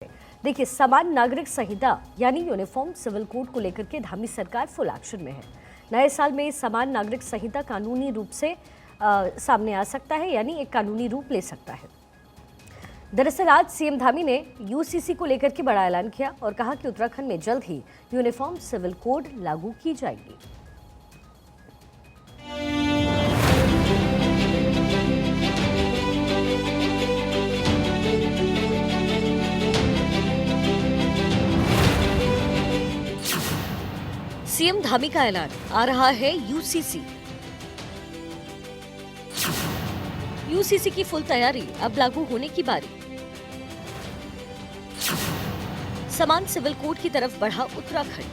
देखिए, समान नागरिक संहिता यानी यूनिफॉर्म सिविल कोड को लेकर के धामी सरकार फुल एक्शन में है। नए साल में समान नागरिक संहिता कानूनी रूप से सामने आ सकता है, यानी एक कानूनी रूप ले सकता है। दरअसल आज सीएम धामी ने यूसीसी को लेकर के बड़ा ऐलान किया और कहा कि उत्तराखंड में जल्द ही यूनिफॉर्म सिविल कोड लागू की जाएगी। सीएम धामी का ऐलान, आ रहा है यूसीसी। यूसीसी की फुल तैयारी, अब लागू होने की बारी। समान सिविल कोड की तरफ बढ़ा उत्तराखंड।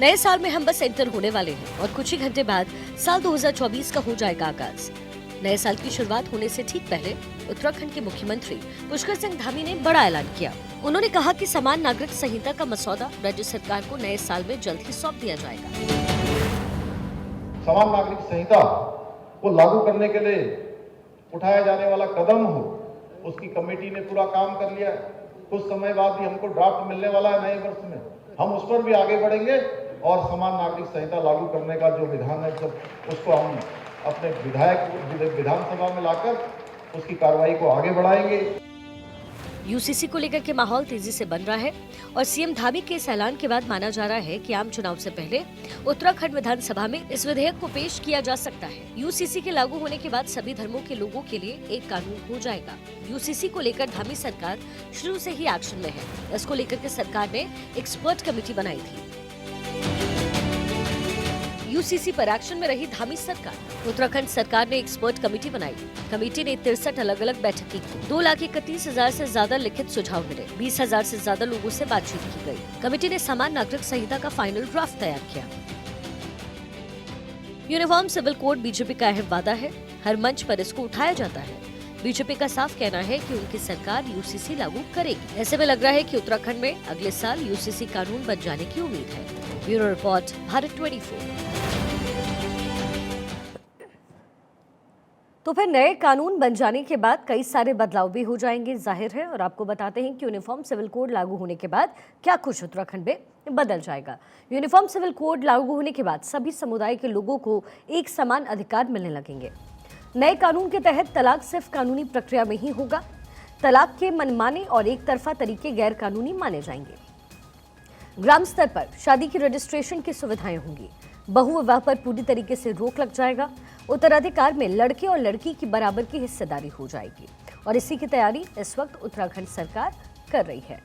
नए साल में हम बस एंटर होने वाले हैं और कुछ ही घंटे बाद साल 2024 का हो जाएगा आगाज। नए साल की शुरुआत होने से ठीक पहले उत्तराखंड के मुख्यमंत्री पुष्कर सिंह धामी ने बड़ा ऐलान किया। उन्होंने कहा कि समान नागरिक संहिता का मसौदा राज्य सरकार को नए साल में जल्द ही सौंप दिया जाएगा। समान नागरिक संहिता को लागू करने के लिए उठाया जाने वाला कदम हो, उसकी कमेटी ने पूरा काम कर लिया है। कुछ समय बाद ही हमको ड्राफ्ट मिलने वाला है नए वर्ष में, हम उस पर भी आगे बढ़ेंगे और समान नागरिक संहिता लागू करने का जो विधान है उसको हम अपने विधानसभा में लाकर उसकी कार्रवाई को आगे बढ़ाएंगे। यूसीसी को लेकर के माहौल तेजी से बन रहा है और सीएम धामी के इस ऐलान के बाद माना जा रहा है कि आम चुनाव से पहले उत्तराखंड विधानसभा में इस विधेयक को पेश किया जा सकता है। यूसीसी के लागू होने के बाद सभी धर्मों के लोगों के लिए एक कानून हो जाएगा। यूसीसी को लेकर धामी सरकार शुरू से ही एक्शन में है। इसको लेकर के सरकार ने एक्सपर्ट कमेटी बनाई थी। यूसीसी पर एक्शन में रही धामी सरकार। उत्तराखंड सरकार ने एक्सपर्ट कमेटी बनाई। कमेटी ने 63 अलग अलग बैठकें की। 2,31,000 से ज्यादा लिखित सुझाव मिले। 20,000 से ज्यादा लोगों से बातचीत की गई। कमेटी ने समान नागरिक संहिता का फाइनल ड्राफ्ट तैयार किया। यूनिफॉर्म सिविल कोड बीजेपी का अहम वादा है। हर मंच पर इसको उठाया जाता है। बीजेपी का साफ कहना है कि उनकी सरकार यूसीसी लागू करेगी। ऐसे में लग रहा है कि उत्तराखंड में अगले साल यूसीसी कानून बन जाने की उम्मीद है। Bureau report, Bharat 24। तो फिर नए कानून बन जाने के बाद कई सारे बदलाव भी हो जाएंगे, जाहिर है। और आपको बताते हैं कि यूनिफॉर्म सिविल कोड लागू होने के बाद क्या कुछ उत्तराखंड में बदल जाएगा। यूनिफॉर्म सिविल कोड लागू होने के बाद सभी समुदाय के लोगों को एक समान अधिकार मिलने लगेंगे। नए कानून के तहत तलाक सिर्फ कानूनी प्रक्रिया में ही होगा। तलाक के मनमाने और एक तरफा तरीके गैर कानूनी माने जाएंगे। ग्राम स्तर पर शादी की रजिस्ट्रेशन की सुविधाएं होंगी। बहु विवाह पर पूरी तरीके से रोक लग जाएगा। उत्तराधिकार में लड़के और लड़की की बराबर की हिस्सेदारी हो जाएगी और इसी की तैयारी इस वक्त उत्तराखंड सरकार कर रही है।